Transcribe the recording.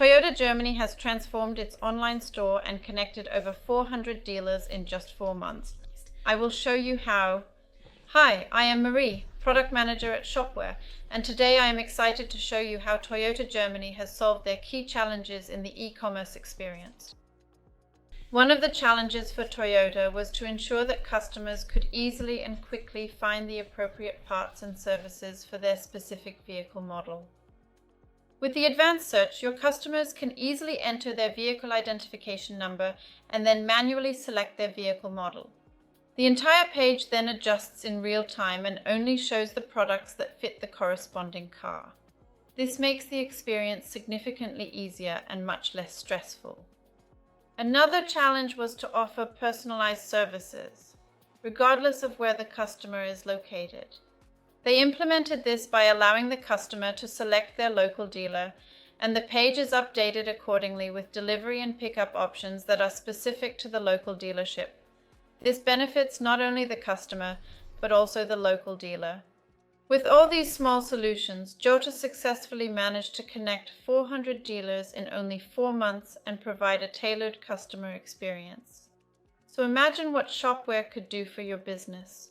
Toyota Germany has transformed its online store and connected over 400 dealers in just 4 months. I will show you how. Hi, I am Marie, Product Manager at Shopware, and today I am excited to show you how Toyota Germany has solved their key challenges in the e-commerce experience. One of the challenges for Toyota was to ensure that customers could easily and quickly find the appropriate parts and services for their specific vehicle model. With the advanced search, your customers can easily enter their vehicle identification number and then manually select their vehicle model. The entire page then adjusts in real time and only shows the products that fit the corresponding car. This makes the experience significantly easier and much less stressful. Another challenge was to offer personalized services, regardless of where the customer is located. They implemented this by allowing the customer to select their local dealer, and the page is updated accordingly with delivery and pickup options that are specific to the local dealership. This benefits not only the customer, but also the local dealer. With all these small solutions, Jota successfully managed to connect 400 dealers in only 4 months and provide a tailored customer experience. So imagine what Shopware could do for your business.